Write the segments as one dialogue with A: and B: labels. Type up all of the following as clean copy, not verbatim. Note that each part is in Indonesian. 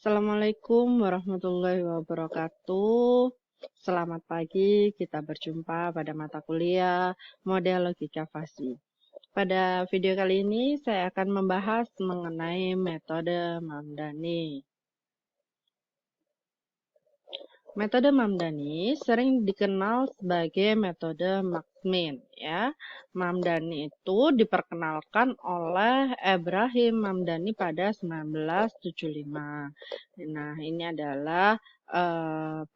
A: Assalamualaikum warahmatullahi wabarakatuh. Selamat pagi, kita berjumpa pada mata kuliah Model Logika Fasi. Pada video kali ini saya akan membahas mengenai metode Mamdani. Metode Mamdani sering dikenal sebagai metode Max-Min, ya. Mamdani itu diperkenalkan oleh Ibrahim Mamdani pada 1975. Nah, ini adalah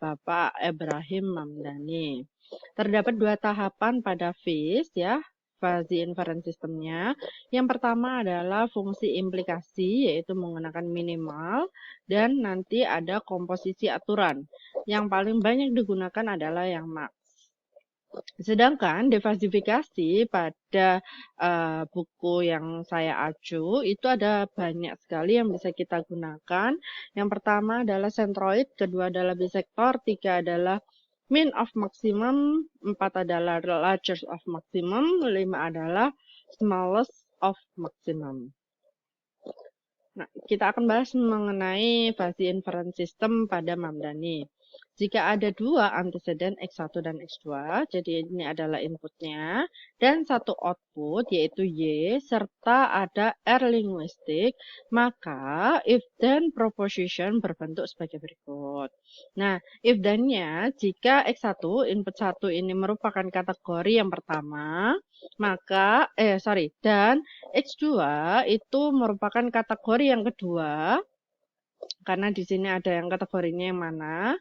A: Bapak Ibrahim Mamdani. Terdapat dua tahapan pada FIS, ya. Fuzzy Inference Systemnya. Yang pertama adalah fungsi implikasi, yaitu menggunakan minimal, dan nanti ada komposisi aturan. Yang paling banyak digunakan adalah yang max. Sedangkan defasifikasi pada buku yang saya acu itu ada banyak sekali yang bisa kita gunakan. Yang pertama adalah centroid, kedua adalah bisector, tiga adalah mean of maximum, 4 adalah largest of maximum, 5 adalah smallest of maximum. Nah, kita akan bahas mengenai fuzzy inference system pada Mamdani. Jika ada dua antecedent X1 dan X2, jadi ini adalah inputnya, dan satu output yaitu Y, serta ada R linguistik, maka if then proposition berbentuk sebagai berikut. Nah, if then-nya, jika X1, input 1 ini merupakan kategori yang pertama, maka, dan X2 itu merupakan kategori yang kedua, karena di sini ada yang kategorinya yang mana,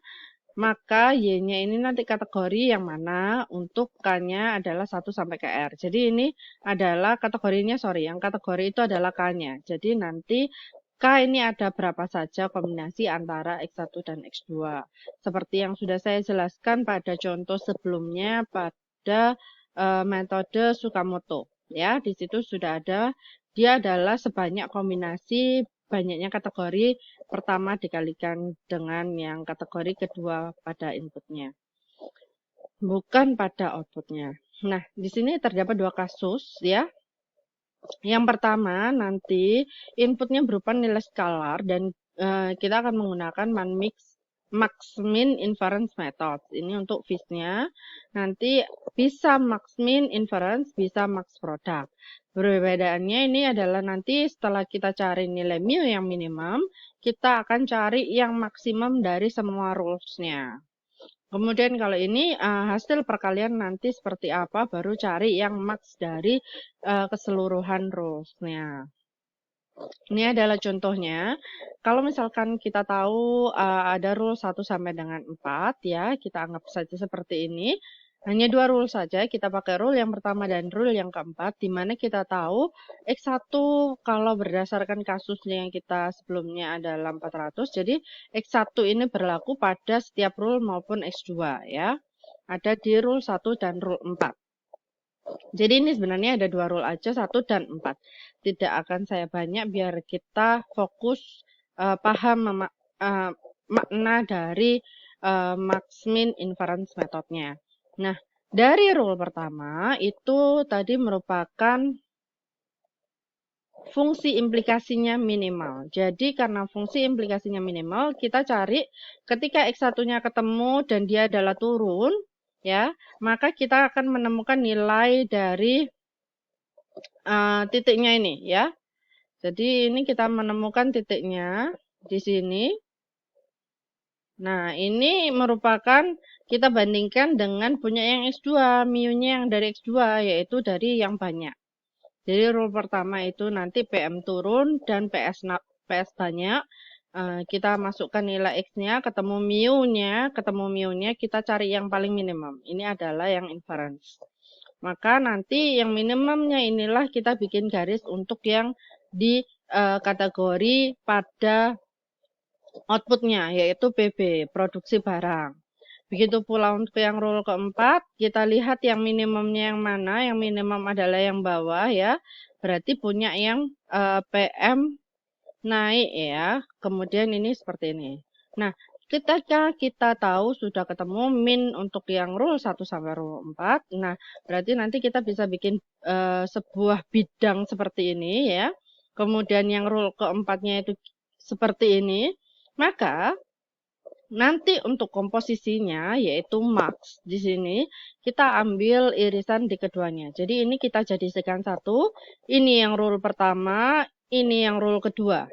A: maka Y-nya ini nanti kategori yang mana untuk K-nya adalah 1 sampai ke R. Jadi ini adalah kategorinya, yang kategori itu adalah K-nya. Jadi nanti K ini ada berapa saja kombinasi antara X1 dan X2. Seperti yang sudah saya jelaskan pada contoh sebelumnya pada metode Tsukamoto. Ya, di situ sudah ada, dia adalah sebanyak kombinasi banyaknya kategori pertama dikalikan dengan yang kategori kedua pada inputnya, bukan pada outputnya. Nah, di sini terdapat dua kasus, ya. Yang pertama, nanti inputnya berupa nilai skalar dan kita akan menggunakan max-min inference method. Ini untuk FIS-nya. Nanti bisa max-min inference, bisa max product. Perbedaannya ini adalah nanti setelah kita cari nilai mu yang minimum, kita akan cari yang maksimum dari semua rules-nya. Kemudian kalau ini hasil perkalian nanti seperti apa, baru cari yang max dari keseluruhan rules-nya. Ini adalah contohnya. Kalau misalkan kita tahu ada rule 1 sampai dengan 4, ya, kita anggap saja seperti ini. Hanya dua rule saja, kita pakai rule yang pertama dan rule yang keempat, di mana kita tahu X1 kalau berdasarkan kasusnya yang kita sebelumnya adalah 400, jadi X1 ini berlaku pada setiap rule maupun X2, ya. Ada di rule 1 dan rule 4. Jadi ini sebenarnya ada dua rule aja, 1 dan 4. Tidak akan saya banyak biar kita fokus paham makna dari max-min inference metodenya. Nah, dari rule pertama itu tadi merupakan fungsi implikasinya minimal. Jadi karena fungsi implikasinya minimal, kita cari ketika X1-nya ketemu dan dia adalah turun, ya, maka kita akan menemukan nilai dari titiknya ini, ya. Jadi ini kita menemukan titiknya di sini. Nah, ini merupakan kita bandingkan dengan punya yang X2, mu-nya yang dari X2, yaitu dari yang banyak. Jadi rule pertama itu nanti PM turun dan PS banyak. Kita masukkan nilai X-nya, ketemu mu-nya, kita cari yang paling minimum. Ini adalah yang inference. Maka nanti yang minimumnya inilah kita bikin garis untuk yang di kategori pada outputnya, yaitu PB, produksi barang. Begitu pula untuk yang rule keempat, kita lihat yang minimumnya yang mana, yang minimum adalah yang bawah, ya. Berarti punya yang PM naik, ya. Kemudian ini seperti ini. Nah, ketika kita tahu sudah ketemu min untuk yang rule 1 sampai rule 4, nah berarti nanti kita bisa bikin sebuah bidang seperti ini, ya. Kemudian yang rule keempatnya itu seperti ini. Maka nanti untuk komposisinya yaitu max. Di sini kita ambil irisan di keduanya. Jadi ini kita jadikan satu. Ini yang rule pertama, ini yang rule kedua.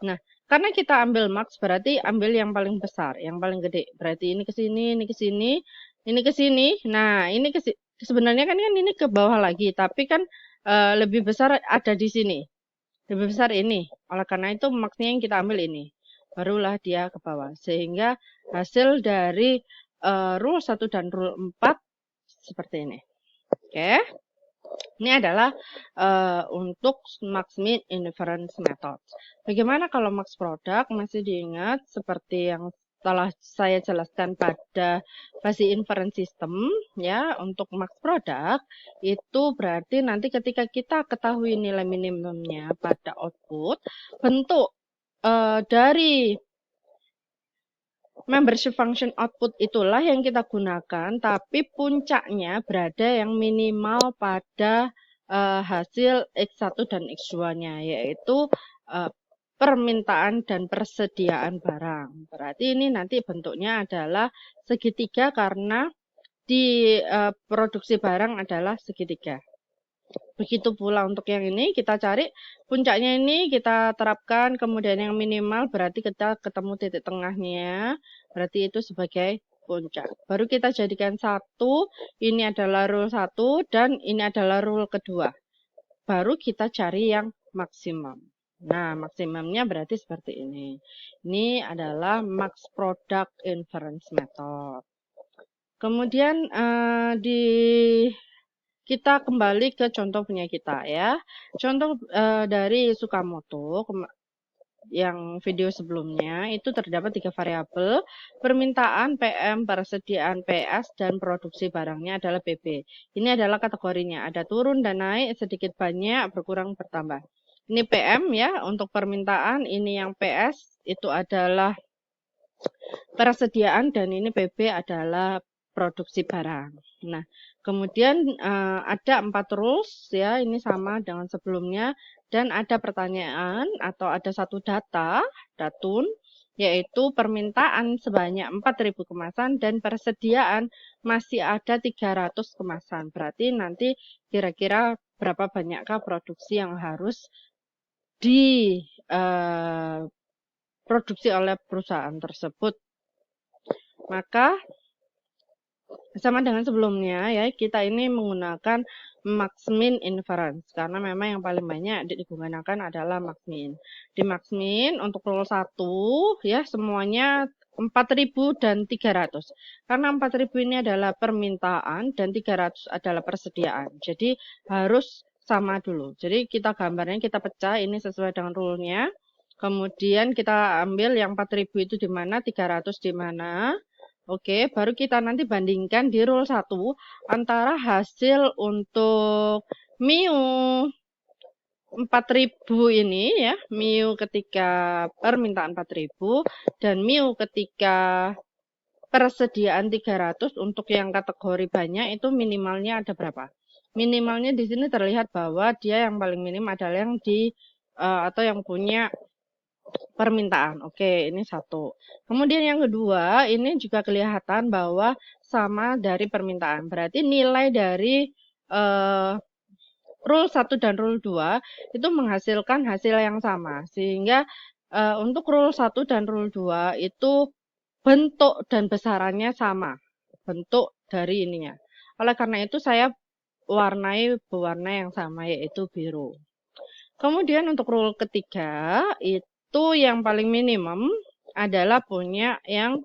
A: Nah, karena kita ambil max berarti ambil yang paling besar, yang paling gede. Berarti ini ke sini, ini ke sini, ini ke sini. Nah, ini sebenarnya kan ini ke bawah lagi, tapi kan lebih besar ada di sini. Lebih besar ini. Oleh karena itu maksnya yang kita ambil ini. Barulah dia ke bawah. Sehingga hasil dari rule 1 dan rule 4 seperti ini. Oke. Ini adalah untuk max min inference method. Bagaimana kalau max product? Masih diingat seperti yang telah saya jelaskan pada Fuzzy inference system ya. Untuk max product itu berarti nanti ketika kita ketahui nilai minimumnya pada output, bentuk dari membership function output itulah yang kita gunakan, tapi puncaknya berada yang minimal pada hasil X1 dan X2-nya, yaitu permintaan dan persediaan barang. Berarti ini nanti bentuknya adalah segitiga karena di produksi barang adalah segitiga. Begitu pula untuk yang ini, kita cari puncaknya ini, kita terapkan, kemudian yang minimal berarti kita ketemu titik tengahnya, berarti itu sebagai puncak. Baru kita jadikan satu, ini adalah rule 1, dan ini adalah rule kedua. Baru kita cari yang maksimum. Nah, maksimumnya berarti seperti ini. Ini adalah max product inference method. Kemudian kita kembali ke contoh punya kita ya. Contoh dari Tsukamoto yang video sebelumnya itu terdapat 3 variabel, permintaan PM, persediaan PS, dan produksi barangnya adalah PB. Ini adalah kategorinya, ada turun dan naik, sedikit banyak, berkurang, bertambah. Ini PM ya untuk permintaan, ini yang PS itu adalah persediaan, dan ini PB adalah produksi barang. Nah, kemudian ada 4 rules ya, ini sama dengan sebelumnya, dan ada pertanyaan atau ada satu datun, yaitu permintaan sebanyak 4.000 kemasan dan persediaan masih ada 300 kemasan. Berarti nanti kira-kira berapa banyakkah produksi yang harus diproduksi oleh perusahaan tersebut. Maka sama dengan sebelumnya ya, kita ini menggunakan max min inference karena memang yang paling banyak digunakan adalah max min. Di max min untuk rule 1 ya semuanya 4.000 dan 300. Karena 4.000 ini adalah permintaan dan 300 adalah persediaan. Jadi harus sama dulu. Jadi kita gambarnya kita pecah ini sesuai dengan rule-nya. Kemudian kita ambil yang 4.000 itu di mana, 300 di mana. Oke, baru kita nanti bandingkan di rule 1 antara hasil untuk mu 4.000 ini ya, mu ketika permintaan 4.000 dan mu ketika persediaan 300 untuk yang kategori banyak itu minimalnya ada berapa? Minimalnya di sini terlihat bahwa dia yang paling minim adalah yang atau yang punya permintaan. Oke, ini satu. Kemudian yang kedua, ini juga kelihatan bahwa sama dari permintaan. Berarti nilai dari rule 1 dan rule 2 itu menghasilkan hasil yang sama. Sehingga untuk rule 1 dan rule 2 itu bentuk dan besarannya sama. Bentuk dari ininya. Oleh karena itu saya warnai berwarna yang sama yaitu biru. Kemudian untuk rule ketiga itu yang paling minimum adalah punya yang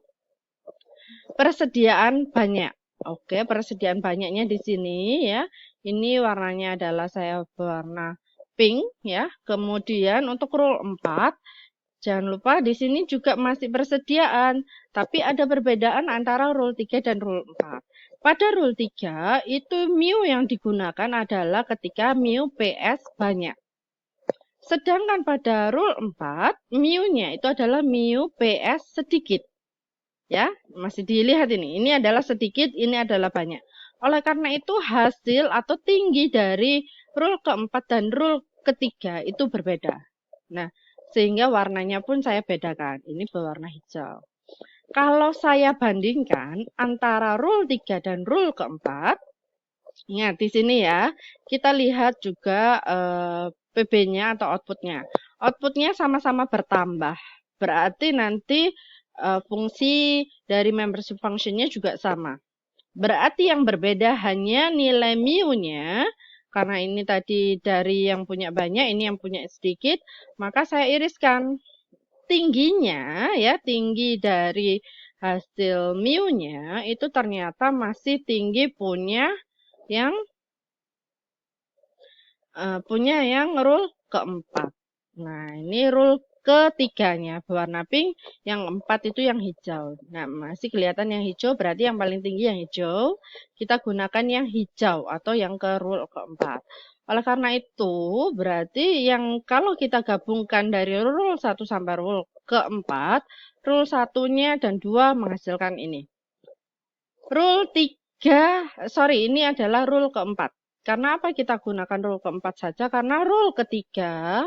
A: persediaan banyak. Oke, persediaan banyaknya di sini ya. Ini warnanya adalah saya berwarna pink ya. Kemudian untuk rule 4 jangan lupa di sini juga masih persediaan, tapi ada perbedaan antara rule 3 dan rule 4. Pada rule 3 itu mu yang digunakan adalah ketika mu PS banyak. Sedangkan pada rule 4, mu-nya itu adalah mu PS sedikit. Ya, masih dilihat ini. Ini adalah sedikit, ini adalah banyak. Oleh karena itu hasil atau tinggi dari rule keempat dan rule ketiga itu berbeda. Nah, sehingga warnanya pun saya bedakan. Ini berwarna hijau. Kalau saya bandingkan antara rule 3 dan rule keempat, ingat di sini ya, kita lihat juga PB-nya atau outputnya. Outputnya sama-sama bertambah. Berarti nanti fungsi dari membership function-nya juga sama. Berarti yang berbeda hanya nilai mu-nya. Karena ini tadi dari yang punya banyak, ini yang punya sedikit, maka saya iriskan. Tingginya ya, tinggi dari hasil mu-nya itu ternyata masih tinggi punya yang rule keempat. Nah, ini rule ketiganya berwarna pink, yang empat itu yang hijau. Nah, masih kelihatan yang hijau, berarti yang paling tinggi yang hijau. Kita gunakan yang hijau atau yang ke rule keempat. Oleh karena itu, berarti yang kalau kita gabungkan dari rule 1 sampai rule keempat, rule 1-nya dan 2 menghasilkan ini. Rule 3, ini adalah rule keempat. Karena apa kita gunakan rule keempat saja? Karena rule ketiga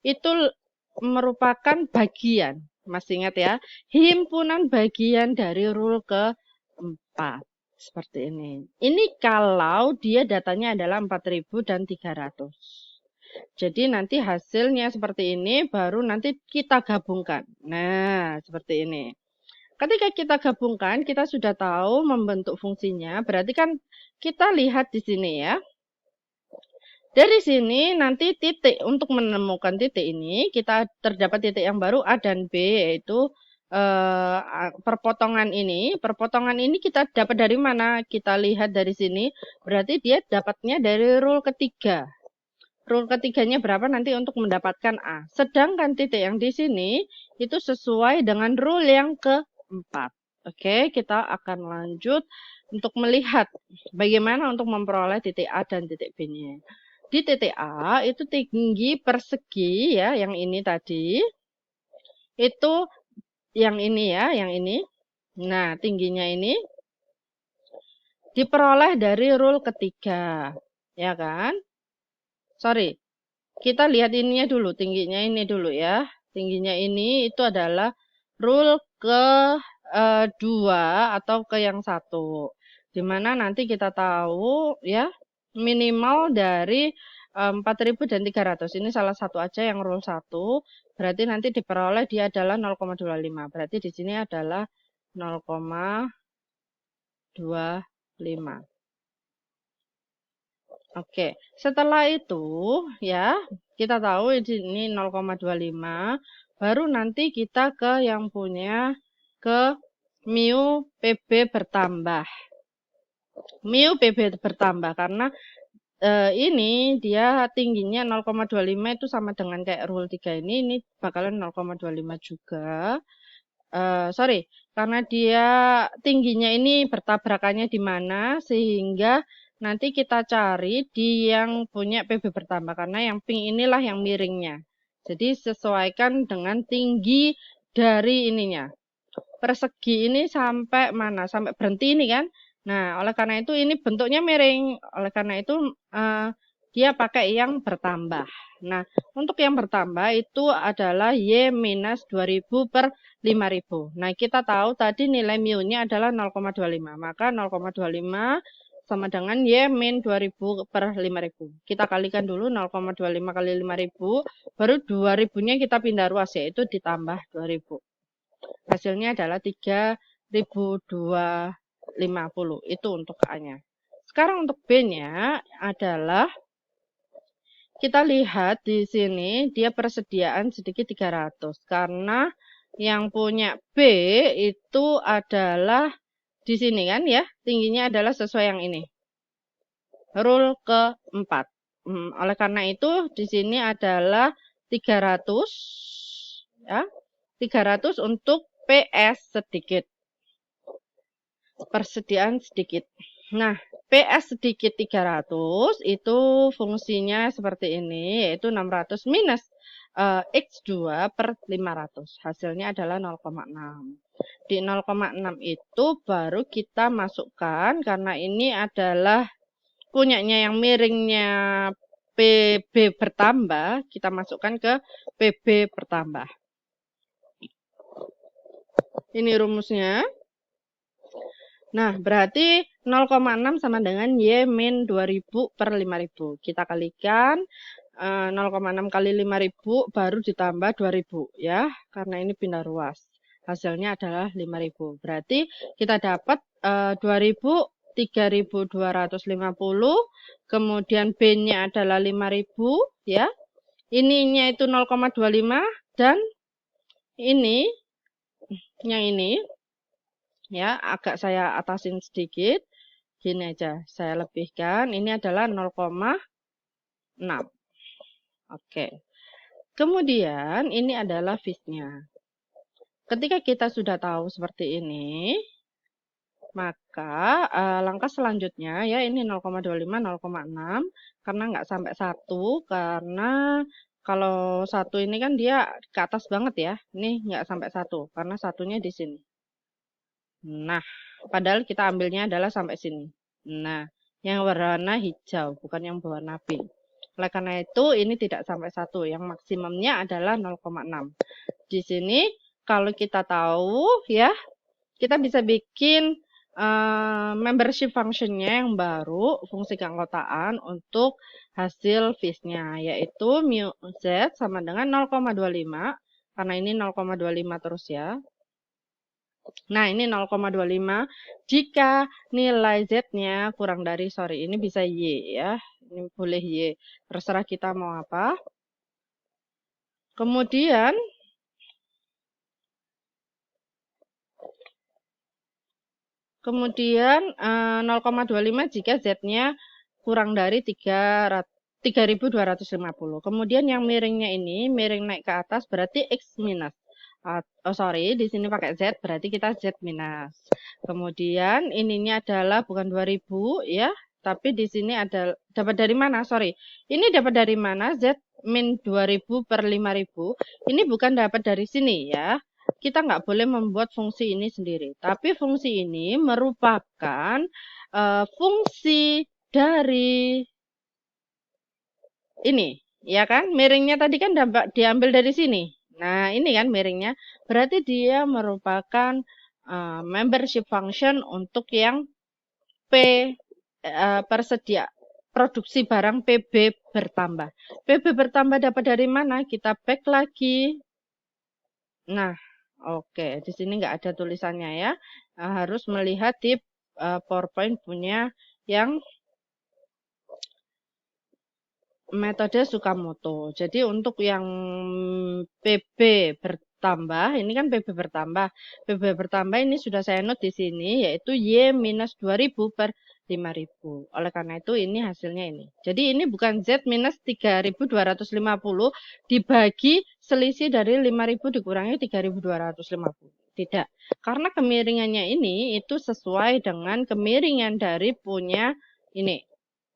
A: itu merupakan bagian. Masih ingat ya? Himpunan bagian dari rule keempat. Seperti ini. Ini kalau dia datanya adalah 4.000 dan 300. Jadi nanti hasilnya seperti ini, baru nanti kita gabungkan. Nah, seperti ini. Ketika kita gabungkan, kita sudah tahu membentuk fungsinya. Berarti kan kita lihat di sini ya. Dari sini nanti titik, untuk menemukan titik ini, kita terdapat titik yang baru A dan B, yaitu perpotongan ini. Perpotongan ini kita dapat dari mana? Kita lihat dari sini, berarti dia dapatnya dari rule ketiga. Rule ketiganya berapa nanti untuk mendapatkan A. Sedangkan titik yang di sini, itu sesuai dengan rule yang keempat. Oke, kita akan lanjut untuk melihat bagaimana untuk memperoleh titik A dan titik B-nya. Di titik A itu tinggi persegi ya, yang ini tadi. Itu yang ini ya, yang ini. Nah, tingginya ini diperoleh dari rule ketiga. Ya kan? Sorry. Kita lihat ininya dulu, tingginya ini dulu ya. Tingginya ini itu adalah rule ke 2 atau ke yang 1. Dimana nanti kita tahu ya, minimal dari 4.000 dan 300. Ini salah satu aja yang rule 1. Berarti nanti diperoleh dia adalah 0,25. Berarti di sini adalah 0,25. Oke, setelah itu ya, kita tahu ini 0,25. Baru nanti kita ke yang punya ke mu PB bertambah. Mu PB bertambah karena ini dia tingginya 0,25 itu sama dengan kayak rule 3 ini bakalan 0,25 juga. Karena dia tingginya ini bertabrakannya di mana sehingga nanti kita cari di yang punya PB bertambah karena yang pink inilah yang miringnya. Jadi sesuaikan dengan tinggi dari ininya. Persegi ini sampai mana? Sampai berhenti ini kan? Nah, oleh karena itu ini bentuknya miring. Oleh karena itu dia pakai yang bertambah. Nah, untuk yang bertambah itu adalah Y minus 2000 per 5000. Nah, kita tahu tadi nilai mu-nya adalah 0,25. Maka 0,25 sama dengan Y min 2000 per 5000. Kita kalikan dulu 0,25 kali 5000. Baru 2000-nya kita pindah ruas, yaitu ditambah 2000. Hasilnya adalah 3250. Itu untuk A-nya. Sekarang untuk B-nya adalah kita lihat di sini dia persediaan sedikit 300 karena yang punya B itu adalah di sini kan ya, tingginya adalah sesuai yang ini. Rule keempat. Oleh karena itu di sini adalah 300 ya. 300 untuk PS sedikit. Persediaan sedikit. Nah, PS sedikit 300 itu fungsinya seperti ini, yaitu 600 minus X2 per 500. Hasilnya adalah 0,6. Di 0,6 itu baru kita masukkan, karena ini adalah punyanya yang miringnya PB bertambah, kita masukkan ke PB bertambah. Ini rumusnya. Nah, berarti 0,6 sama dengan Y min 2000 per 5000. Kita kalikan 0,6 kali 5000 baru ditambah 2000 ya, karena ini pindah ruas. Hasilnya adalah 5000. Berarti kita dapat 2000 3250, kemudian B-nya adalah 5000 ya. Ininya itu 0,25 dan ini yang ini ya, agak saya atasin sedikit. Gini aja, saya lebihkan. Ini adalah 0,6. Oke. Kemudian ini adalah fee-nya. Ketika kita sudah tahu seperti ini, maka langkah selanjutnya ya ini 0,25, 0,6 karena nggak sampai 1, karena kalau 1 ini kan dia ke atas banget ya. Ini nggak sampai 1 karena satunya di sini. Nah, padahal kita ambilnya adalah sampai sini. Nah, yang berwarna hijau bukan yang berwarna pink. Oleh karena itu ini tidak sampai 1, yang maksimumnya adalah 0,6. Di sini kalau kita tahu ya, kita bisa bikin membership functionnya yang baru, fungsi keanggotaan untuk hasil fees-nya, yaitu mu z sama dengan 0,25, karena ini 0,25 terus ya. Nah, ini 0,25 jika nilai z-nya kurang dari, ini bisa y ya, ini boleh y, terserah kita mau apa. Kemudian Kemudian 0,25 jika Z-nya kurang dari 3250. Kemudian yang miringnya ini, miring naik ke atas berarti X minus. Di sini pakai Z berarti kita Z minus. Kemudian ininya adalah bukan 2000 ya, tapi di sini ada dapat dari mana? Ini dapat dari mana? Z min 2000 per 5000. Ini bukan dapat dari sini ya. Kita nggak boleh membuat fungsi ini sendiri. Tapi fungsi ini merupakan fungsi dari ini, ya kan? Miringnya tadi kan diambil dari sini. Nah, ini kan miringnya. Berarti dia merupakan membership function untuk yang persedia produksi barang PB bertambah. PB bertambah dapat dari mana? Kita back lagi. Nah, oke, di sini nggak ada tulisannya ya. Harus melihat di PowerPoint punya yang metode Tsukamoto. Jadi untuk yang PB bertambah, ini kan PB bertambah. PB bertambah ini sudah saya note di sini, yaitu Y minus 2000 per 5000. Oleh karena itu ini hasilnya ini. Jadi ini bukan Z minus 3250 dibagi selisih dari 5000 dikurangi 3250. Tidak. Karena kemiringannya ini itu sesuai dengan kemiringan dari punya ini,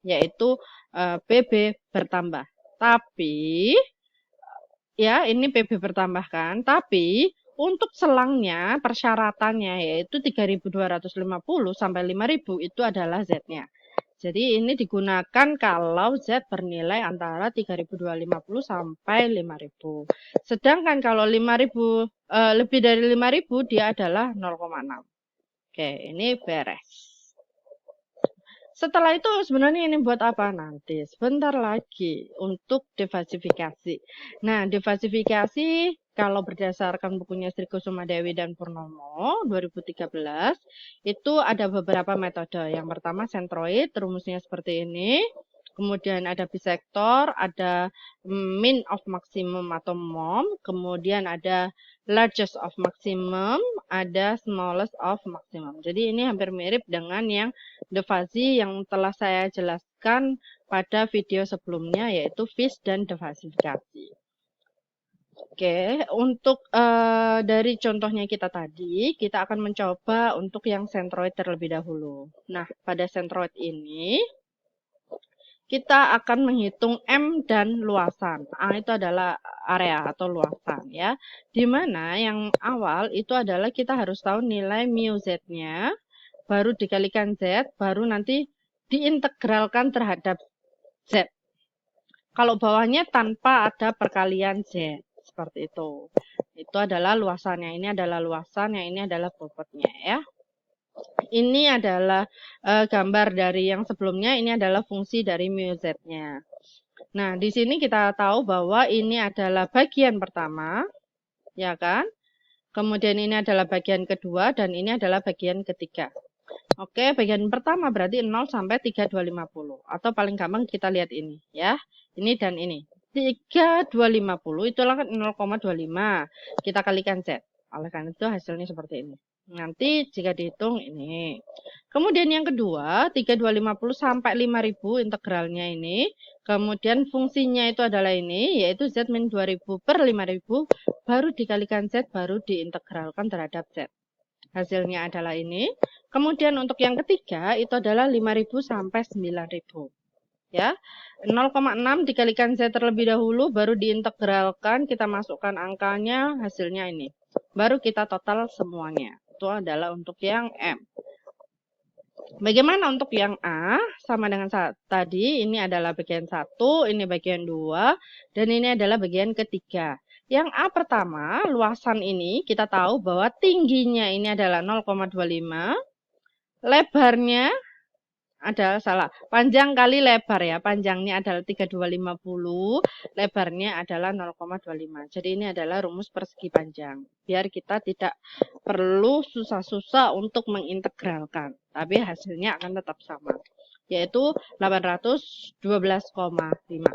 A: yaitu PB bertambah. Tapi ya ini PB bertambah kan, tapi untuk selangnya persyaratannya yaitu 3250 sampai 5000 itu adalah Z-nya. Jadi ini digunakan kalau Z bernilai antara 3250 sampai 5000. Sedangkan kalau 5000 lebih dari 5000 dia adalah 0,6. Oke, ini beres. Setelah itu sebenarnya ini buat apa nanti? Sebentar lagi untuk defasifikasi. Nah, defasifikasi kalau berdasarkan bukunya Sri Kusuma Dewi dan Purnomo 2013 itu ada beberapa metode. Yang pertama sentroid, rumusnya seperti ini. Kemudian ada bisektor, ada mean of maximum atau MOM, kemudian ada largest of maximum, ada smallest of maximum. Jadi ini hampir mirip dengan yang defasi yang telah saya jelaskan pada video sebelumnya, yaitu fees dan defasifikasi. Oke, untuk dari contohnya kita tadi, kita akan mencoba untuk yang sentroid terlebih dahulu. Nah, pada sentroid ini kita akan menghitung M dan luasan. A itu adalah area atau luasan ya. Di mana yang awal itu adalah kita harus tahu nilai mu Z-nya, baru dikalikan Z, baru nanti diintegralkan terhadap Z. Kalau bawahnya tanpa ada perkalian Z. Seperti itu. Itu adalah luasannya. Ini adalah luasan, yang ini adalah bobotnya ya. Ini adalah gambar dari yang sebelumnya, ini adalah fungsi dari mu Z-nya. Nah, di sini kita tahu bahwa ini adalah bagian pertama, ya kan? Kemudian ini adalah bagian kedua, dan ini adalah bagian ketiga. Oke, bagian pertama berarti 0 sampai 3250. Atau paling gampang kita lihat ini ya. Ini dan ini. 3250 itulah 0,25. Kita kalikan Z. Oleh karena itu hasilnya seperti ini. Nanti jika dihitung ini. Kemudian yang kedua, 3250 sampai 5000 integralnya ini. Kemudian fungsinya itu adalah ini, yaitu Z min 2000 per 5000. Baru dikalikan Z, baru diintegralkan terhadap Z. Hasilnya adalah ini. Kemudian untuk yang ketiga itu adalah 5000 sampai 9000. Ya. 0,6 dikalikan Z terlebih dahulu, baru diintegralkan, kita masukkan angkanya, hasilnya ini. Baru kita total semuanya. Itu adalah untuk yang M. Bagaimana untuk yang A? Sama dengan tadi, ini adalah bagian 1, ini bagian 2, dan ini adalah bagian ketiga. Yang A pertama, luasan ini kita tahu bahwa tingginya ini adalah 0,25, lebarnya adalah salah, panjang kali lebar ya, panjangnya adalah 3250, lebarnya adalah 0,25. Jadi ini adalah rumus persegi panjang. Biar kita tidak perlu susah-susah untuk mengintegralkan, tapi hasilnya akan tetap sama, yaitu 812,5.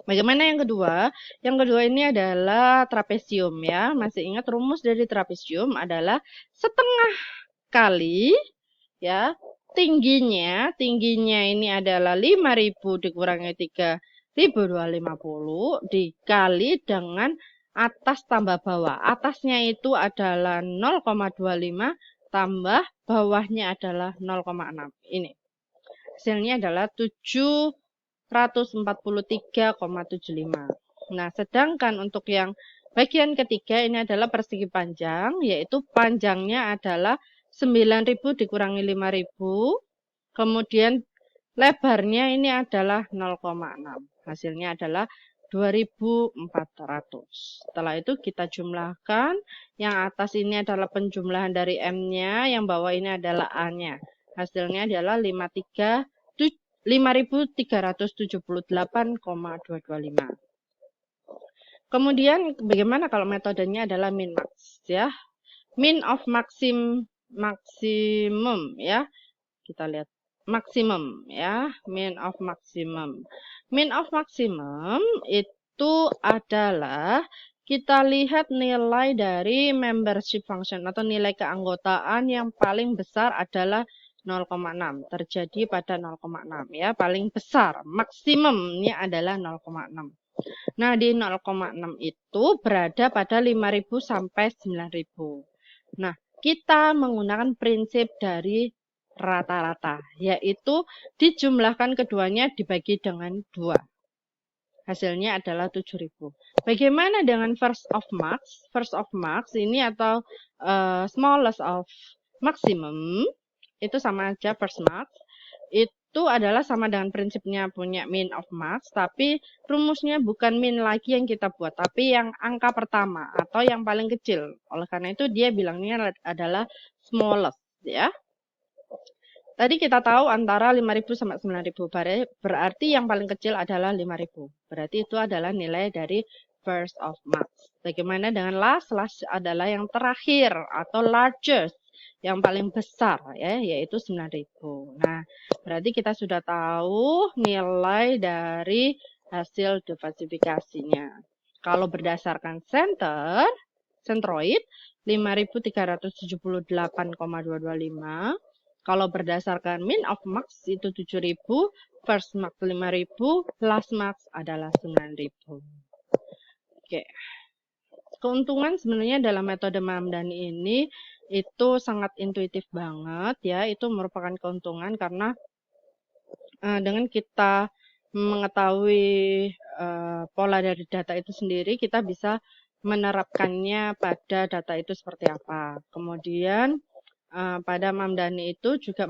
A: Bagaimana yang kedua? Yang kedua ini adalah trapesium ya. Masih ingat rumus dari trapesium adalah setengah kali ya tingginya ini adalah 5000 dikurangi 3250 dikali dengan atas tambah bawah. Atasnya itu adalah 0,25 tambah bawahnya adalah 0,6. Ini. Hasilnya adalah 743,75. Nah, sedangkan untuk yang bagian ketiga ini adalah persegi panjang, yaitu panjangnya adalah 9000 dikurangi 5000. Kemudian lebarnya ini adalah 0,6. Hasilnya adalah 2400. Setelah itu kita jumlahkan. Yang atas ini adalah penjumlahan dari M-nya, yang bawah ini adalah A-nya. Hasilnya adalah 5378,225. Kemudian bagaimana kalau metodenya adalah min max ya? Min of maksimum ya. Kita lihat maksimum ya, min of maksimum. Min of maksimum itu adalah kita lihat nilai dari membership function atau nilai keanggotaan yang paling besar adalah 0,6. Terjadi pada 0,6 ya, paling besar. Maksimumnya adalah 0,6. Nah, di 0,6 itu berada pada 5000 sampai 9000. Nah, kita menggunakan prinsip dari rata-rata, yaitu dijumlahkan keduanya dibagi dengan 2. Hasilnya adalah 7000. Bagaimana dengan first of max? First of max ini atau smallest of maximum, itu sama aja first max. Itu adalah sama dengan prinsipnya punya min of max, tapi rumusnya bukan min lagi yang kita buat, tapi yang angka pertama atau yang paling kecil. Oleh karena itu dia bilangnya adalah smallest ya. Tadi kita tahu antara 5000 sampai 9000, berarti yang paling kecil adalah 5000. Berarti itu adalah nilai dari first of max. Bagaimana dengan last? Last adalah yang terakhir atau largest, yang paling besar ya, yaitu 9000. Nah, berarti kita sudah tahu nilai dari hasil diversifikasinya. Kalau berdasarkan centroid 5378,225. Kalau berdasarkan min of max itu 7000, first max 5000, last max adalah 9000. Oke. Keuntungan sebenarnya dalam metode Mamdani ini itu sangat intuitif banget ya. Itu merupakan keuntungan karena dengan kita mengetahui pola dari data itu sendiri, kita bisa menerapkannya pada data itu seperti apa. Kemudian pada Mamdani itu juga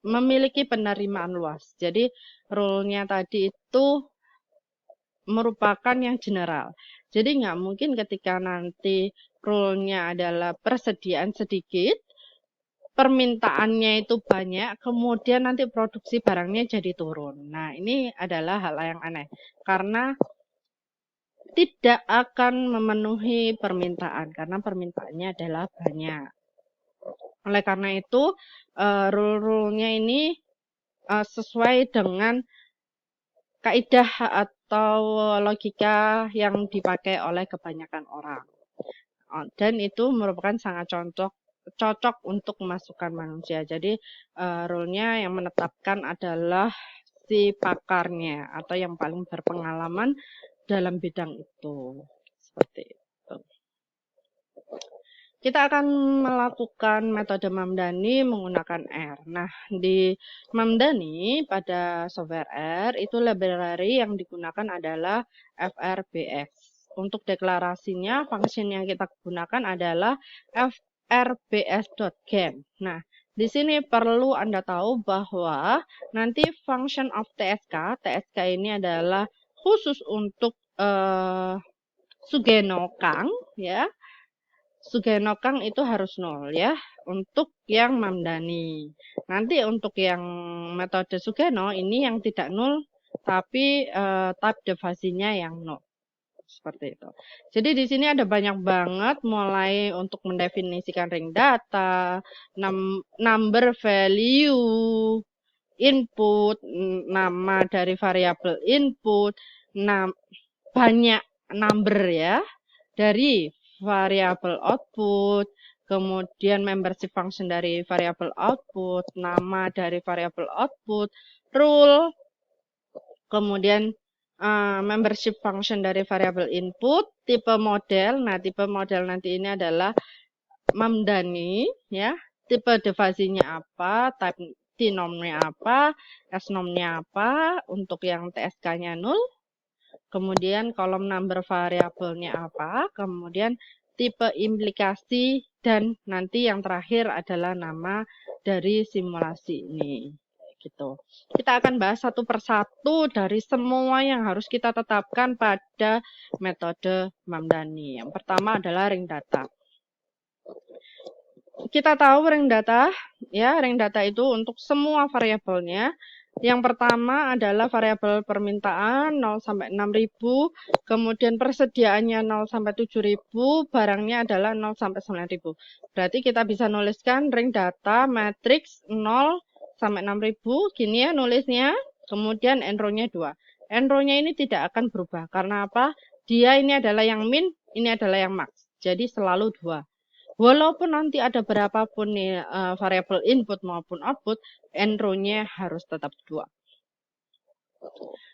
A: memiliki penerimaan luas. Jadi rule-nya tadi itu merupakan yang general. Jadi nggak mungkin ketika nanti rule-nya adalah persediaan sedikit, permintaannya itu banyak, kemudian nanti produksi barangnya jadi turun. Nah, ini adalah hal yang aneh. Karena tidak akan memenuhi permintaan, karena permintaannya adalah banyak. Oleh karena itu, rule-rule-nya ini sesuai dengan kaidah atau logika yang dipakai oleh kebanyakan orang. Dan itu merupakan sangat cocok untuk memasukkan manusia. Jadi rule-nya yang menetapkan adalah si pakarnya atau yang paling berpengalaman dalam bidang itu. Seperti itu. Kita akan melakukan metode Mamdani menggunakan R. Nah, di Mamdani pada software R itu library yang digunakan adalah FRBX. Untuk deklarasinya, function yang kita gunakan adalah frbs.gen. Nah, di sini perlu Anda tahu bahwa nanti function of TSK ini adalah khusus untuk Sugeno Kang, ya. Sugeno Kang itu harus 0 ya, untuk yang Mamdani. Nanti untuk yang metode Sugeno ini yang tidak 0, tapi type devasinya yang 0. Seperti itu. Jadi di sini ada banyak banget, mulai untuk mendefinisikan ring data, number value, input, nama dari variabel input, banyak number ya, dari variabel output, kemudian membership function dari variabel output, nama dari variabel output, rule, kemudian membership function dari variabel input, tipe model. Nah, tipe model nanti ini adalah Mamdani, ya. Tipe devasinya apa, type T-nomnya apa, S-nomnya apa, untuk yang TSK-nya 0. Kemudian kolom number variabelnya apa, kemudian tipe implikasi, dan nanti yang terakhir adalah nama dari simulasi ini. Gitu. Kita akan bahas satu persatu dari semua yang harus kita tetapkan pada metode Mamdani. Yang pertama adalah ring data. Kita tahu ring data, ya, ring data itu untuk semua variabelnya. Yang pertama adalah variabel permintaan 0 sampai 6.000, kemudian persediaannya 0 sampai 7.000, barangnya adalah 0 sampai 9.000. Berarti kita bisa nuliskan ring data matrix 0 sampai 6.000, gini ya nulisnya. Kemudian enrow-nya 2. Enrow-nya ini tidak akan berubah. Karena apa? Dia ini adalah yang min, ini adalah yang max. Jadi selalu 2. Walaupun nanti ada berapapun nih variabel input maupun output, enrow-nya harus tetap 2.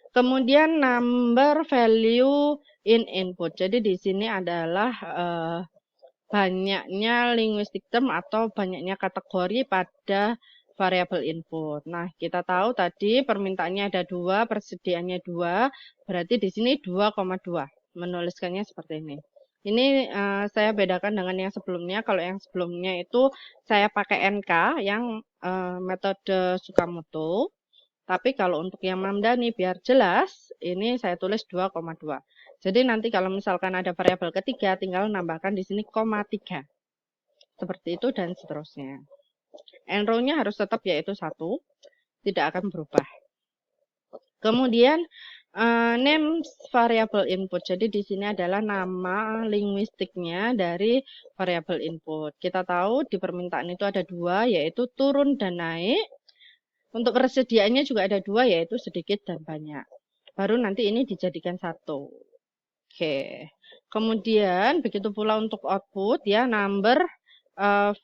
A: Kemudian number value in input. Jadi di sini adalah banyaknya linguistic term atau banyaknya kategori pada variabel input. Nah, kita tahu tadi permintaannya ada 2, persediaannya 2, berarti di sini 2,2. Menuliskannya seperti ini. Ini saya bedakan dengan yang sebelumnya. Kalau yang sebelumnya itu saya pakai NK yang metode Tsukamoto. Tapi kalau untuk yang Mamdani biar jelas, ini saya tulis 2,2. Jadi nanti kalau misalkan ada variabel ketiga, tinggal nambahkan di sini koma 3. Seperti itu dan seterusnya. Enrow-nya harus tetap yaitu 1, tidak akan berubah. Kemudian name variable input. Jadi di sini adalah nama linguistiknya dari variabel input. Kita tahu di permintaan itu ada 2, yaitu turun dan naik. Untuk persediaannya juga ada 2, yaitu sedikit dan banyak. Baru nanti ini dijadikan 1. Oke. Kemudian begitu pula untuk output ya, number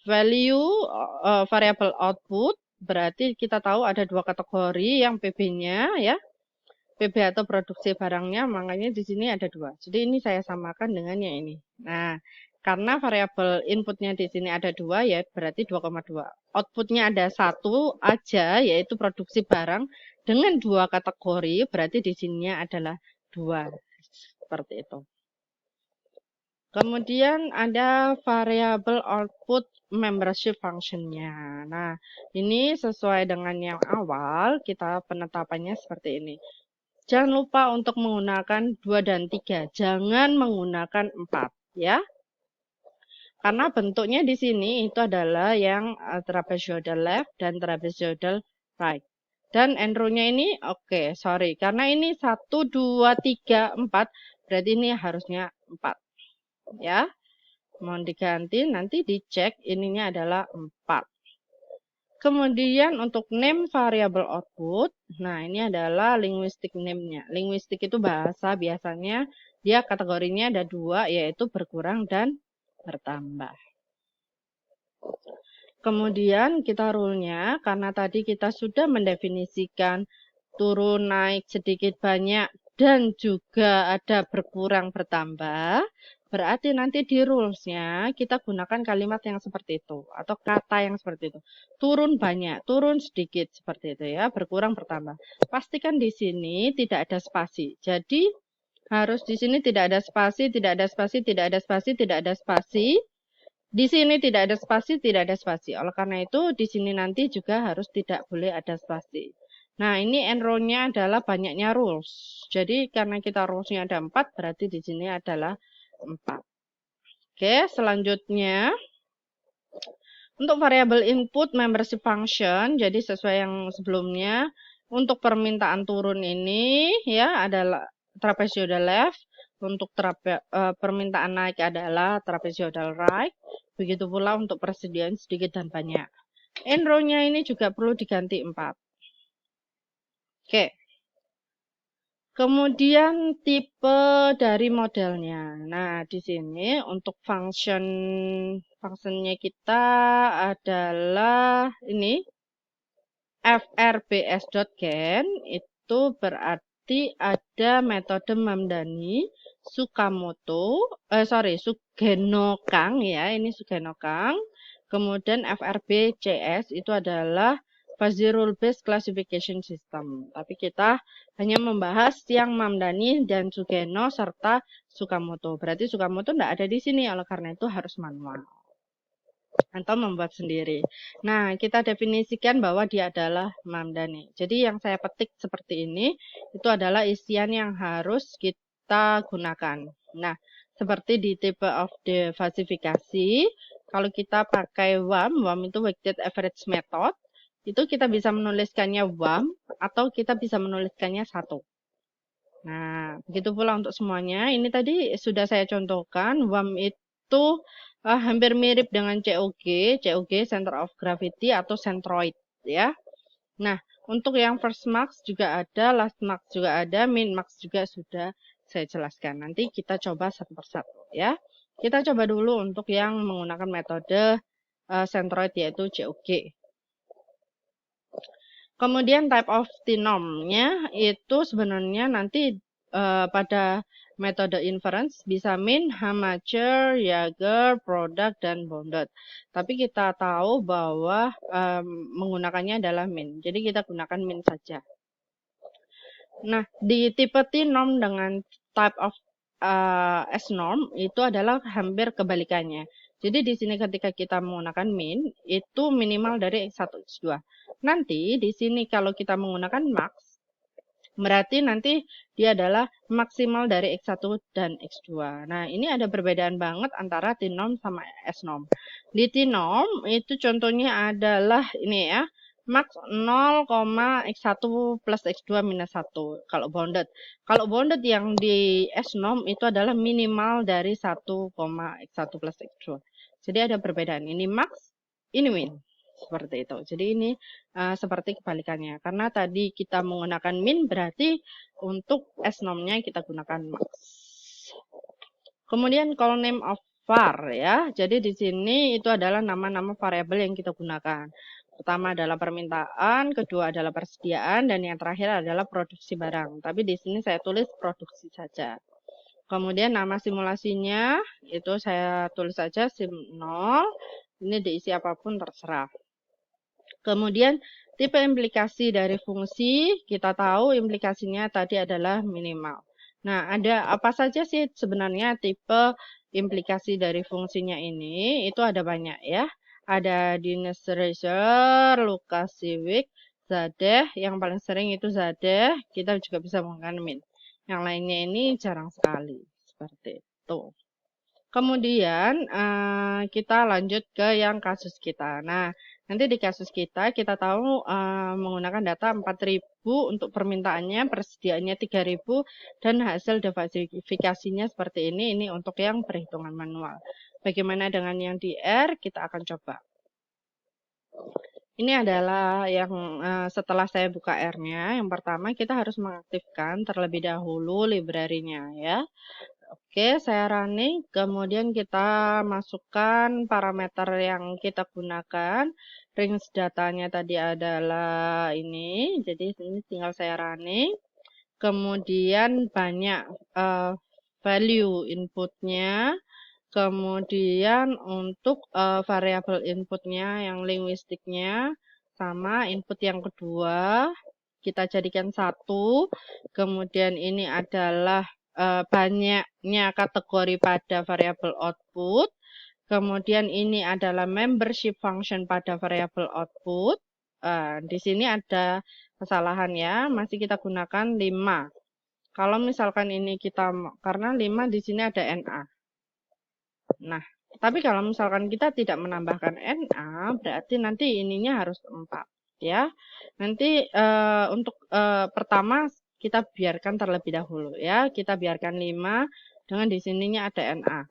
A: value variable output. Berarti kita tahu ada 2 kategori, yang PB-nya ya. PB atau produksi barangnya, makanya di sini ada 2. Jadi ini saya samakan dengan yang ini. Nah, karena variabel inputnya di sini ada 2, ya berarti 2,2. Outputnya ada 1 aja, yaitu produksi barang dengan 2 kategori, berarti di sininya adalah 2. Seperti itu. Kemudian ada variabel output membership function-nya. Nah, ini sesuai dengan yang awal, kita penetapannya seperti ini. Jangan lupa untuk menggunakan 2 dan 3. Jangan menggunakan 4 ya. Karena bentuknya di sini itu adalah yang trapezoidal left dan trapezoidal right. Dan end row-nya ini oke, sorry. Karena ini 1, 2, 3, 4. Berarti ini harusnya 4. Ya. Mohon diganti, nanti dicek ininya adalah 4. Kemudian untuk name variable output, nah ini adalah linguistic name-nya. Linguistic itu bahasa, biasanya dia kategorinya ada 2, yaitu berkurang dan bertambah. Kemudian kita rule-nya, karena tadi kita sudah mendefinisikan turun, naik, sedikit, banyak, dan juga ada berkurang, bertambah, berarti nanti di rules-nya kita gunakan kalimat yang seperti itu, atau kata yang seperti itu. Turun banyak, turun sedikit, seperti itu ya, berkurang, bertambah. Pastikan di sini tidak ada spasi. Jadi, harus di sini tidak ada spasi, tidak ada spasi, tidak ada spasi, tidak ada spasi. Di sini tidak ada spasi, tidak ada spasi. Oleh karena itu, di sini nanti juga harus tidak boleh ada spasi. Nah, ini end row-nya adalah banyaknya rules. Jadi, karena kita rules-nya ada 4, berarti di sini adalah 4. Oke, selanjutnya. Untuk variabel input membership function, jadi sesuai yang sebelumnya, untuk permintaan turun ini, ya, adalah trapezoidal left. Untuk permintaan naik adalah trapezoidal right. Begitu pula untuk persediaan sedikit dan banyak. End row-nya ini juga perlu diganti 4. Oke. Kemudian tipe dari modelnya. Nah, di sini untuk fungsinya kita adalah ini frbs.gen, itu berarti ada metode Mamdani, Sugeno Kang ya, ini Sugeno Kang. Kemudian FRBCS itu adalah Fuzzy Rule Based Classification System. Tapi kita hanya membahas yang Mamdani dan Sugeno serta Sukamoto. Berarti Sukamoto tidak ada di sini, oleh karena itu harus manual atau membuat sendiri. Nah, kita definisikan bahwa dia adalah Mamdani. Jadi yang saya petik seperti ini, itu adalah isian yang harus kita gunakan. Nah, seperti di type of the falsifikasi, kalau kita pakai WAM itu weighted average method, itu kita bisa menuliskannya WAM atau kita bisa menuliskannya 1. Nah, begitu pula untuk semuanya. Ini tadi sudah saya contohkan, WAM itu hampir mirip dengan COG Center of Gravity atau centroid ya. Nah, untuk yang first max juga ada, last max juga ada, min max juga sudah saya jelaskan. Nanti kita coba satu persatu ya. Kita coba dulu untuk yang menggunakan metode centroid yaitu COG. Kemudian type of T-norm-nya itu sebenarnya nanti pada metode inference bisa min, Hamacher, Jaeger, product, dan bounded. Tapi kita tahu bahwa menggunakannya adalah min. Jadi kita gunakan min saja. Nah, di tipe T-norm dengan type of S-norm itu adalah hampir kebalikannya. Jadi di sini ketika kita menggunakan min, itu minimal dari X1, X2. Nanti di sini kalau kita menggunakan max, berarti nanti dia adalah maksimal dari X1 dan X2. Nah, ini ada perbedaan banget antara T-norm sama S-norm. Di T-norm itu contohnya adalah ini ya, max 0,x1 plus x2 minus 1 kalau bounded. Kalau bounded yang di S-norm itu adalah minimal dari 1,x1 plus x2. Jadi ada perbedaan. Ini max, ini min. Seperti itu. Jadi ini seperti kebalikannya. Karena tadi kita menggunakan min berarti untuk S-norm-nya kita gunakan max. Kemudian call name of var ya. Jadi di sini itu adalah nama-nama variabel yang kita gunakan. Pertama adalah permintaan, kedua adalah persediaan, dan yang terakhir adalah produksi barang. Tapi di sini saya tulis produksi saja. Kemudian nama simulasinya itu saya tulis saja sim0. Ini diisi apapun terserah. Kemudian tipe implikasi dari fungsi, kita tahu implikasinya tadi adalah minimal. Nah, ada apa saja sih sebenarnya tipe implikasi dari fungsinya ini? Itu ada banyak ya. Ada Dinesreser, Lukasiewicz, zadeh, yang paling sering itu zadeh, kita juga bisa menggunakan min. Yang lainnya ini jarang sekali, seperti itu. Kemudian kita lanjut ke yang kasus kita. Nah, nanti di kasus kita tahu menggunakan data 4.000 untuk permintaannya, persediaannya 3.000 dan hasil diverifikasinya seperti ini. Ini untuk yang perhitungan manual. Bagaimana dengan yang di R? Kita akan coba. Ini adalah yang setelah saya buka R-nya. Yang pertama kita harus mengaktifkan terlebih dahulu library-nya ya. Oke, saya running, kemudian kita masukkan parameter yang kita gunakan. Range datanya tadi adalah ini, jadi ini tinggal saya running. Kemudian banyak value inputnya, kemudian untuk variabel inputnya yang linguistiknya, sama input yang kedua, kita jadikan 1, kemudian ini adalah banyaknya kategori pada variabel output. Kemudian ini adalah membership function pada variabel output. Di sini ada kesalahan ya, masih kita gunakan 5. Kalau misalkan ini kita, karena 5 di sini ada NA. Nah, tapi kalau misalkan kita tidak menambahkan NA, berarti nanti ininya harus 4. Ya, nanti untuk pertama kita biarkan terlebih dahulu ya. Kita biarkan 5 dengan di sininya ada NA.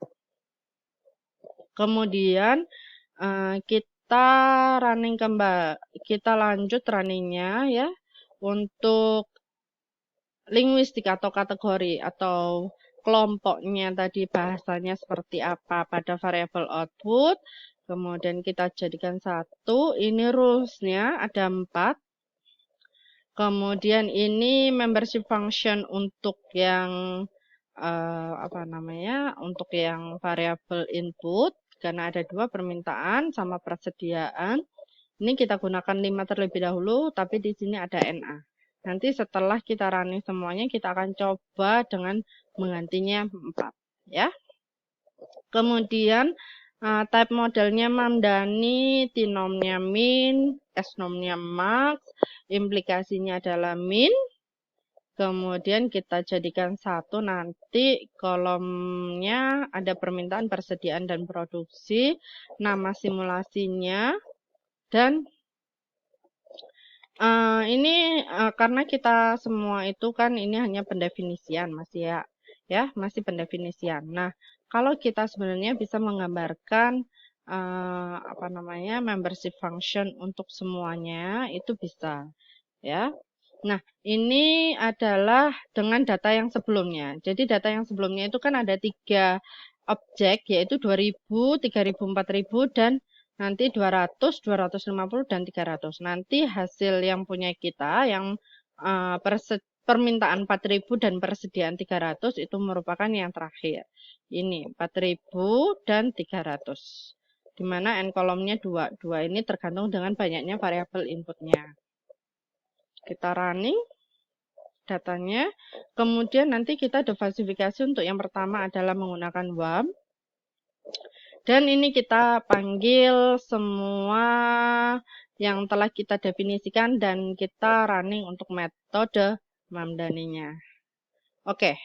A: Kemudian kita running kembali, kita lanjut runningnya ya. Untuk linguistik atau kategori atau kelompoknya tadi bahasanya seperti apa pada variabel output. Kemudian kita jadikan 1. Ini rules-nya ada 4. Kemudian ini membership function untuk yang untuk yang variabel input karena ada 2 permintaan sama persediaan. Ini kita gunakan 5 terlebih dahulu, tapi di sini ada NA. Nanti setelah kita running semuanya kita akan coba dengan menggantinya 4 ya. Kemudian type modelnya Mamdani, tinomnya min, snomnya max, implikasinya adalah min. Kemudian kita jadikan 1, nanti kolomnya ada permintaan, persediaan, dan produksi, nama simulasinya, dan ini karena kita semua itu kan ini hanya pendefinisian masih ya masih pendefinisian. Nah, kalau kita sebenarnya bisa menggambarkan membership function untuk semuanya itu bisa ya. Nah, ini adalah dengan data yang sebelumnya. Jadi data yang sebelumnya itu kan ada 3 objek yaitu 2000, 3000, 4000 dan nanti 200, 250, dan 300. Nanti hasil yang punya kita, yang permintaan 4.000 dan persediaan 300 itu merupakan yang terakhir. Ini 4.000 dan 300. Di mana n kolomnya 2. 2 ini tergantung dengan banyaknya variabel inputnya. Kita running datanya. Kemudian nanti kita diverifikasi untuk yang pertama adalah menggunakan WAM. Dan ini kita panggil semua yang telah kita definisikan dan kita running untuk metode Mamdaninya. Oke.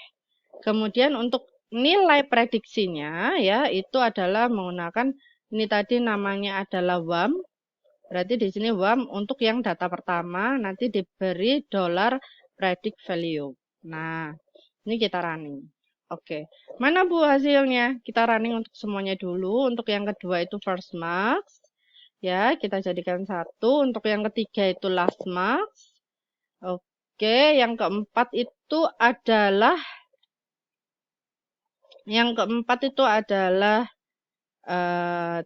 A: Kemudian untuk nilai prediksinya ya itu adalah menggunakan ini tadi namanya adalah WAM. Berarti di sini WAM untuk yang data pertama nanti diberi $predict value. Nah, ini kita running. Oke, mana Bu hasilnya? Kita running untuk semuanya dulu. Untuk yang kedua itu first marks. Ya, kita jadikan 1. Untuk yang ketiga itu last marks. Oke, yang keempat itu adalah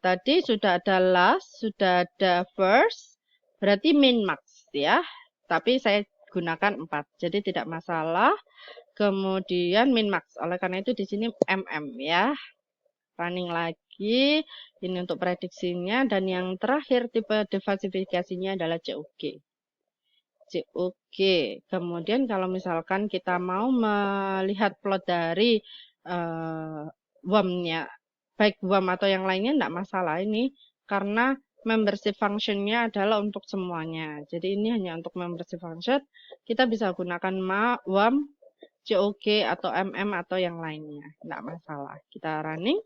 A: tadi sudah ada last, sudah ada first, berarti min max ya. Tapi saya gunakan 4, jadi tidak masalah. Kemudian min max. Oleh karena itu di sini MM ya. Running lagi. Ini untuk prediksinya dan yang terakhir tipe diverifikasinya adalah COG. COG. Kemudian kalau misalkan kita mau melihat plot dari WAM-nya, baik WAM atau yang lainnya enggak masalah ini karena membership function-nya adalah untuk semuanya. Jadi ini hanya untuk membership function. Kita bisa gunakan WAM, JOG, atau MM, atau yang lainnya. Nggak masalah. Kita running.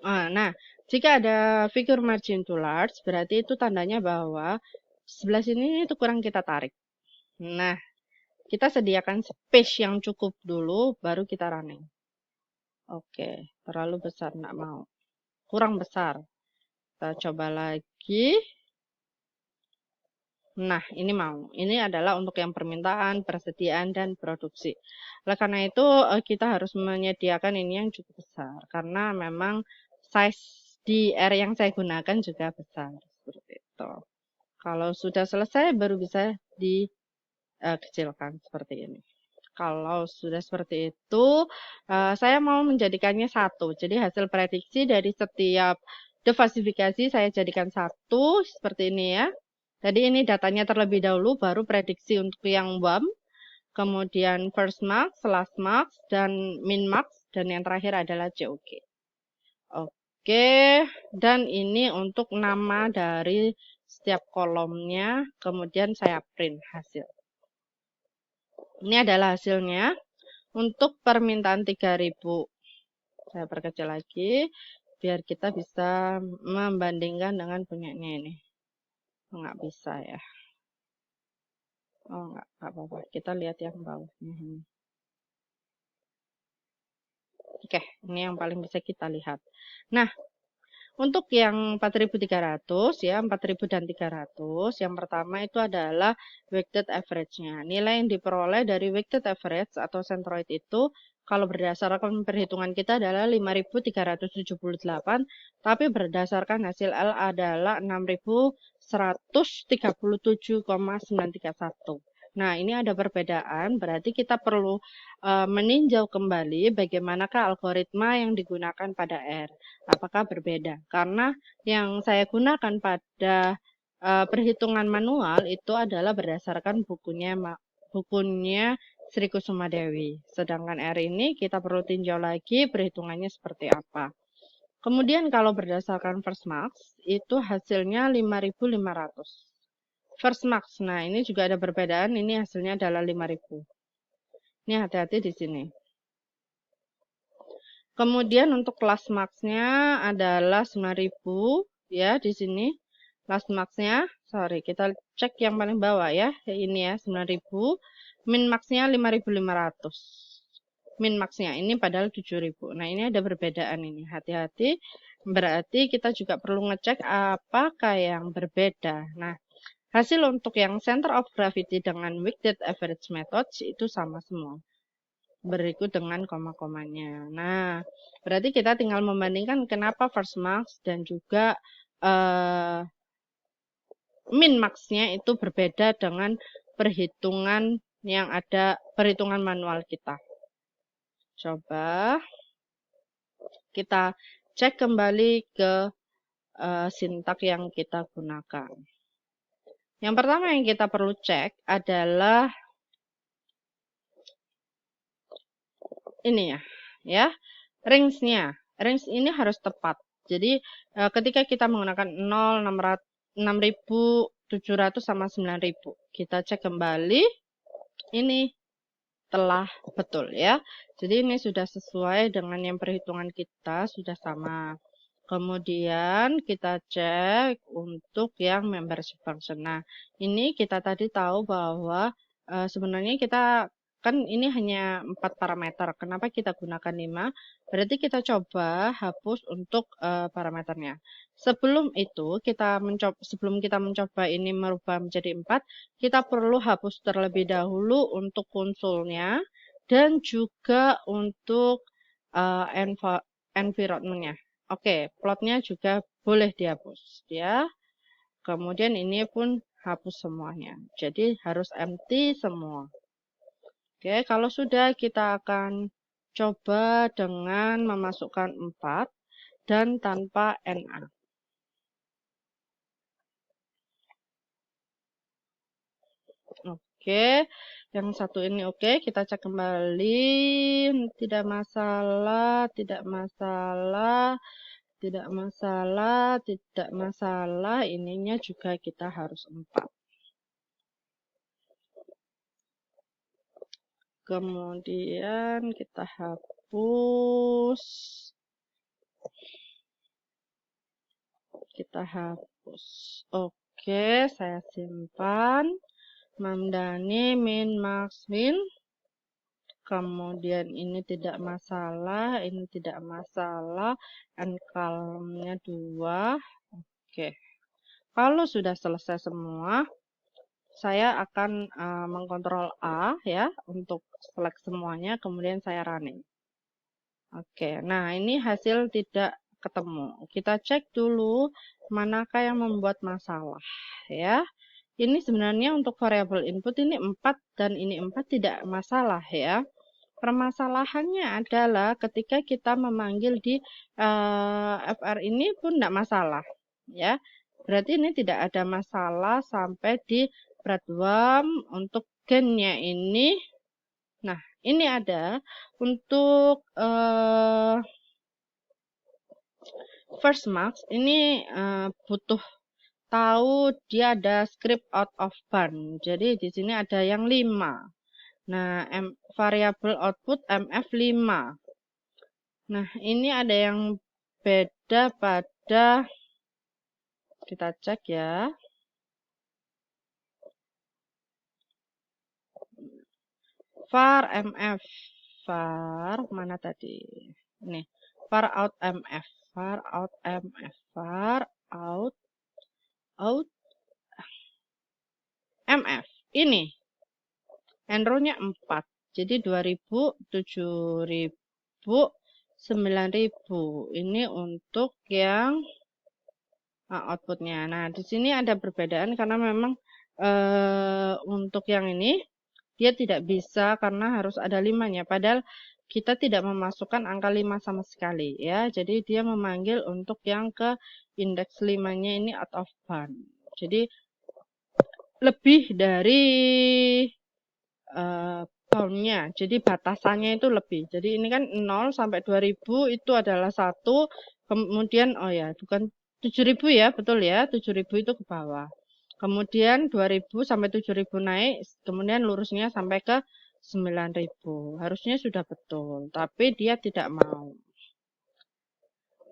A: Nah, jika ada figure margin too large, berarti itu tandanya bahwa sebelah sini itu kurang kita tarik. Nah, kita sediakan space yang cukup dulu, baru kita running. Oke, terlalu besar, nggak mau. Kurang besar. Kita coba lagi. Nah, ini mau. Ini adalah untuk yang permintaan, persediaan, dan produksi. Oleh karena itu, kita harus menyediakan ini yang cukup besar. Karena memang size di R yang saya gunakan juga besar. Seperti itu. Kalau sudah selesai, baru bisa dikecilkan seperti ini. Kalau sudah seperti itu, saya mau menjadikannya satu. Jadi hasil prediksi dari setiap defasifikasi saya jadikan satu, seperti ini ya. Jadi ini datanya terlebih dahulu, baru prediksi untuk yang WAM, kemudian first max, last max, dan min max, dan yang terakhir adalah JOG. Oke, dan ini untuk nama dari setiap kolomnya, kemudian saya print hasil. Ini adalah hasilnya. Untuk permintaan 3.000, saya perkecil lagi, biar kita bisa membandingkan dengan punyanya ini. Nggak bisa ya. Oh, nggak apa-apa. Kita lihat yang bawahnya ini. Oke, ini yang paling bisa kita lihat. Nah, untuk yang 4.300 ya, 4.000 dan 300, yang pertama itu adalah weighted average-nya. Nilai yang diperoleh dari weighted average atau centroid itu kalau berdasarkan perhitungan kita adalah 5.378, tapi berdasarkan hasil L adalah 6.137,931. Nah, ini ada perbedaan, berarti kita perlu meninjau kembali bagaimanakah algoritma yang digunakan pada R. Apakah berbeda? Karena yang saya gunakan pada perhitungan manual itu adalah berdasarkan bukunya Sri Kusuma Dewi. Sedangkan R ini kita perlu tinjau lagi perhitungannya seperti apa. Kemudian kalau berdasarkan first max itu hasilnya 5.500. First max, nah ini juga ada perbedaan, ini hasilnya adalah 5.000. Ini hati-hati di sini. Kemudian untuk last max-nya adalah 9.000 ya di sini. Last max-nya, sorry, kita cek yang paling bawah ya. Ini ya 9.000. Min max-nya 5.500. Min max-nya ini padahal 7.000. Nah, ini ada perbedaan ini. Hati-hati. Berarti kita juga perlu ngecek apakah yang berbeda. Nah, hasil untuk yang center of gravity dengan weighted average method itu sama semua. Berikut dengan koma-komanya. Nah, berarti kita tinggal membandingkan kenapa first max dan juga min max-nya itu berbeda dengan perhitungan yang ada, perhitungan manual kita. Coba kita cek kembali ke sintak yang kita gunakan. Yang pertama yang kita perlu cek adalah ini ya, range-nya. Range ini harus tepat. Jadi ketika kita menggunakan 0, 6.700 sama 9.000, kita cek kembali ini telah betul ya. Jadi ini sudah sesuai dengan yang perhitungan kita, sudah sama. Kemudian kita cek untuk yang membership function. Nah, ini kita tadi tahu bahwa sebenarnya kita kan ini hanya 4 parameter. Kenapa kita gunakan 5? Berarti kita coba hapus untuk parameternya. Sebelum itu sebelum kita mencoba ini merubah menjadi 4, kita perlu hapus terlebih dahulu untuk konsulnya dan juga untuk environment-nya. Oke, plotnya juga boleh dihapus ya. Kemudian ini pun hapus semuanya. Jadi harus empty semua. Oke, kalau sudah kita akan coba dengan memasukkan 4 dan tanpa NA. Oke, yang satu ini oke, kita cek kembali, tidak masalah, tidak masalah. Tidak masalah, tidak masalah, ininya juga kita harus 4. Kemudian kita hapus. Oke, saya simpan. Mamdani min max min. Kemudian ini tidak masalah, ini tidak masalah. N-column-nya 2. Oke. Kalau sudah selesai semua, saya akan mengkontrol A ya untuk select semuanya, kemudian saya running. Oke, nah ini hasil tidak ketemu. Kita cek dulu manakah yang membuat masalah ya. Ini sebenarnya untuk variabel input ini 4 dan ini 4 tidak masalah ya. Permasalahannya adalah ketika kita memanggil di FR ini pun tidak masalah ya. Berarti ini tidak ada masalah sampai di breadworm. Untuk gennya ini, nah ini ada untuk first marks ini butuh tahu dia ada script out of band. Jadi di sini ada yang 5. Nah, variable output MF 5. Nah, ini ada yang beda pada, kita cek ya. Var MF, var mana tadi? Nih, var out MF, var out MF, var out MF. Ini enrollnya 4. Jadi 2000, 7000, 9000. Ini untuk yang outputnya. Nah, di sini ada perbedaan karena memang untuk yang ini dia tidak bisa karena harus ada 5-nya. Padahal kita tidak memasukkan angka 5 sama sekali ya. Jadi dia memanggil untuk yang ke indeks 5-nya ini out of band. Jadi lebih dari bound-nya. Jadi batasannya itu lebih. Jadi ini kan 0 sampai 2000 itu adalah 1. Kemudian oh ya, bukan 7000 ya, betul ya. 7000 itu ke bawah. Kemudian 2000 sampai 7000 naik, kemudian lurusnya sampai ke 9000. Harusnya sudah betul, tapi dia tidak mau.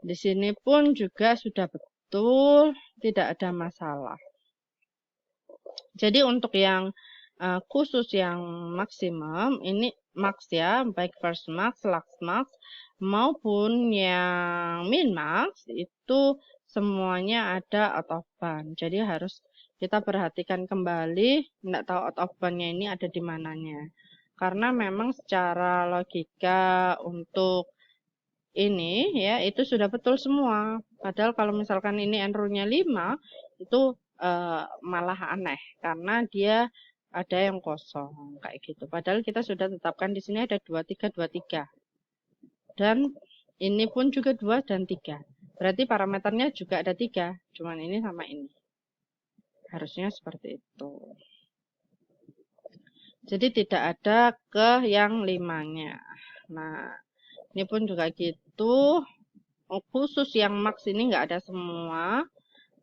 A: Di sini pun juga sudah betul, tidak ada masalah. Jadi untuk yang khusus yang maksimum, ini max ya, baik first max, last max, maupun yang min max, itu semuanya ada out of band. Jadi harus kita perhatikan kembali, tidak tahu out of band-nya ini ada di mananya. Karena memang secara logika untuk ini ya, itu sudah betul semua. Padahal kalau misalkan ini enroll-nya 5, itu malah aneh. Karena dia ada yang kosong, kayak gitu. Padahal kita sudah tetapkan di sini ada 23, 23. Dan ini pun juga 2 dan 3. Berarti parameternya juga ada 3, cuman ini sama ini. Harusnya seperti itu. Jadi tidak ada ke yang 5-nya. Nah, ini pun juga gitu. Khusus yang max ini enggak ada semua.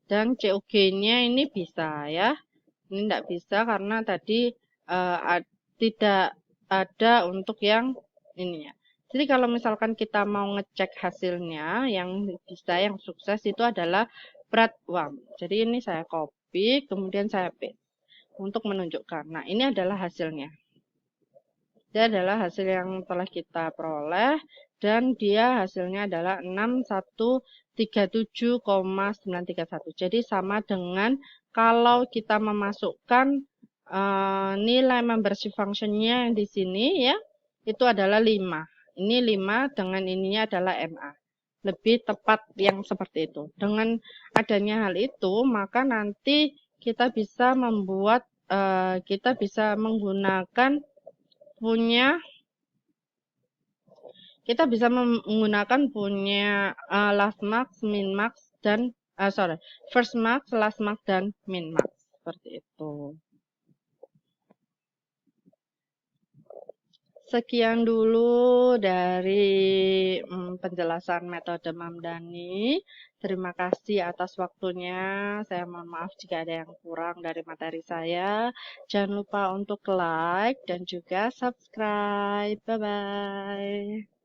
A: Dan COG-nya ini bisa ya. Ini enggak bisa karena tadi tidak ada untuk yang ini ya. Jadi kalau misalkan kita mau ngecek hasilnya, yang bisa, yang sukses itu adalah breadworm. Jadi ini saya copy, kemudian saya paste untuk menunjukkan. Nah, ini adalah hasilnya. Dia adalah hasil yang telah kita peroleh dan dia hasilnya adalah 6137,931. Jadi sama dengan kalau kita memasukkan nilai membership functionnya yang di sini ya, itu adalah 5. Ini 5 dengan ininya adalah MA. Lebih tepat yang seperti itu. Dengan adanya hal itu, maka nanti kita bisa membuat, kita bisa menggunakan kita bisa menggunakan punya last max, min max, dan first max, last max, dan min max. Seperti itu. Sekian dulu dari penjelasan metode Mamdani. Terima kasih atas waktunya. Saya mohon maaf jika ada yang kurang dari materi saya. Jangan lupa untuk like dan juga subscribe. Bye-bye.